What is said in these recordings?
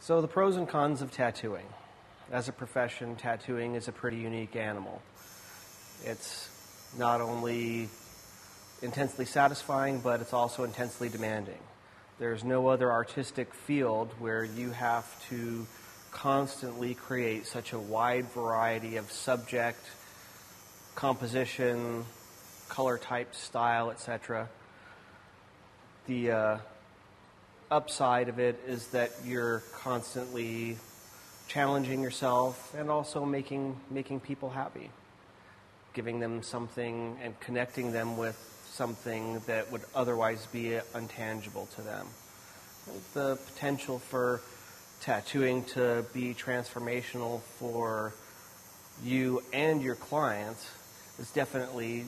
So the pros and cons of tattooing. As a profession, tattooing is a pretty unique animal. It's not only intensely satisfying, but it's also intensely demanding. There's no other artistic field where you have to constantly create such a wide variety of subject, composition, color type, style, etc. The upside of it is that you're constantly challenging yourself and also making people happy, giving them something and connecting them with something that would otherwise be intangible to them. The potential for tattooing to be transformational for you and your clients is definitely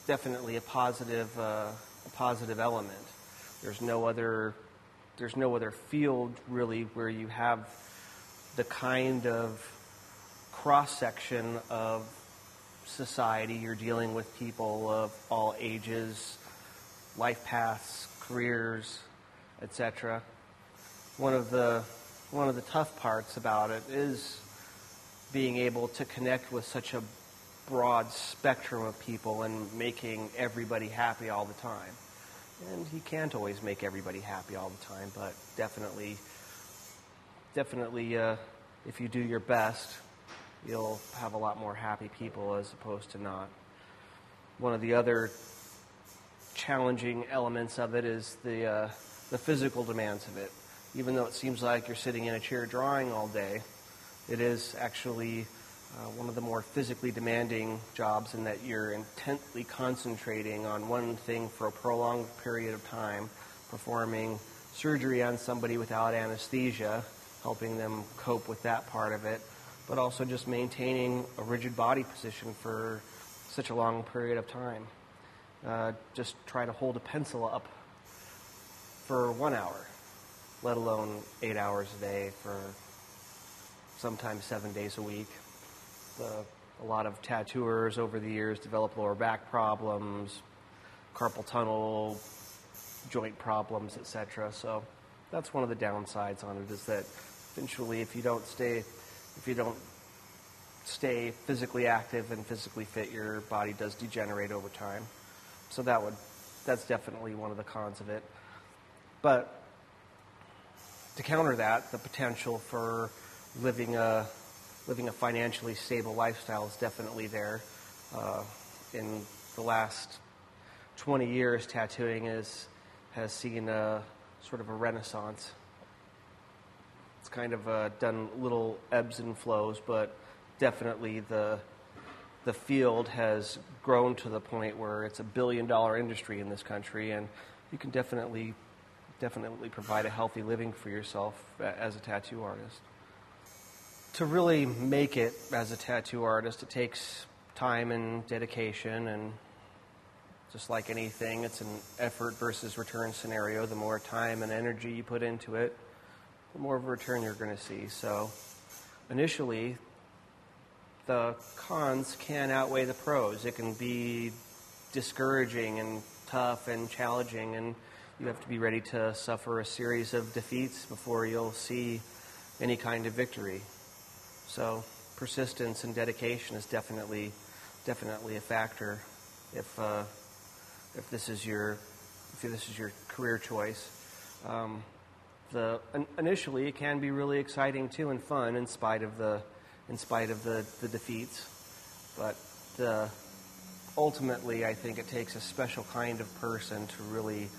a positive element. There's no other field really where you have the kind of cross-section of society. You're dealing with people of all ages, life paths, careers, etc. One of the tough parts about it is being able to connect with such a broad spectrum of people and making everybody happy all the time. And you can't always make everybody happy all the time, but definitely, if you do your best, you'll have a lot more happy people as opposed to not. One of the other challenging elements of it is the physical demands of it. Even though it seems like you're sitting in a chair drawing all day, it is actually one of the more physically demanding jobs in that you're intently concentrating on one thing for a prolonged period of time, performing surgery on somebody without anesthesia, helping them cope with that part of it, but also just maintaining a rigid body position for such a long period of time. Just try to hold a pencil up for 1 hour, let alone 8 hours a day for sometimes 7 days a week. A lot of tattooers over the years develop lower back problems, carpal tunnel, joint problems, etc. So that's one of the downsides on it, is that eventually if you don't stay physically active and physically fit, your body does degenerate over time. So that's definitely one of the cons of it. But to counter that, the potential for living a financially stable lifestyle is definitely there. In the last 20 years, tattooing has seen a sort of a renaissance. It's kind of done little ebbs and flows, but definitely the field has grown to the point where it's $1 billion industry in this country, and you can definitely provide a healthy living for yourself as a tattoo artist. To really make it as a tattoo artist, it takes time and dedication, and just like anything, it's an effort versus return scenario. The more time and energy you put into it, the more of a return you're going to see. So initially, the cons can outweigh the pros. It can be discouraging and tough and challenging, and you have to be ready to suffer a series of defeats before you'll see any kind of victory. So persistence and dedication is definitely a factor if this is your career choice. Initially, it can be really exciting too and fun in spite of the defeats, but ultimately, I think it takes a special kind of person to really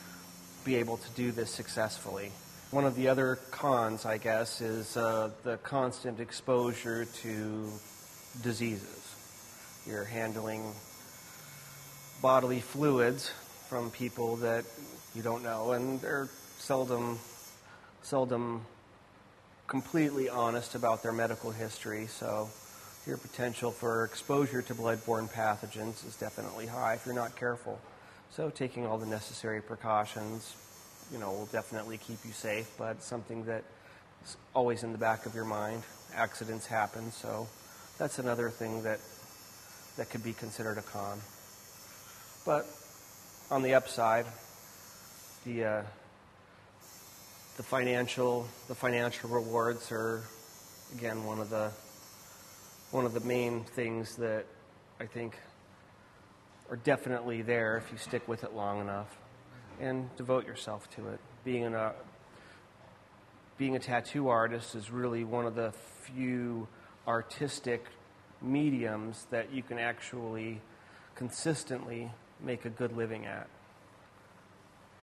be able to do this successfully. One of the other cons, I guess, is the constant exposure to diseases. You're handling bodily fluids from people that you don't know, and they're seldom completely honest about their medical history, so your potential for exposure to blood-borne pathogens is definitely high if you're not careful. So taking all the necessary precautions, will definitely keep you safe, but something that is always in the back of your mind. Accidents happen, so that's another thing that could be considered a con. But on the upside, the the financial rewards are, again, one of the main things that I think are definitely there if you stick with it long enough and devote yourself to it. Being a tattoo artist is really one of the few artistic mediums that you can actually consistently make a good living at.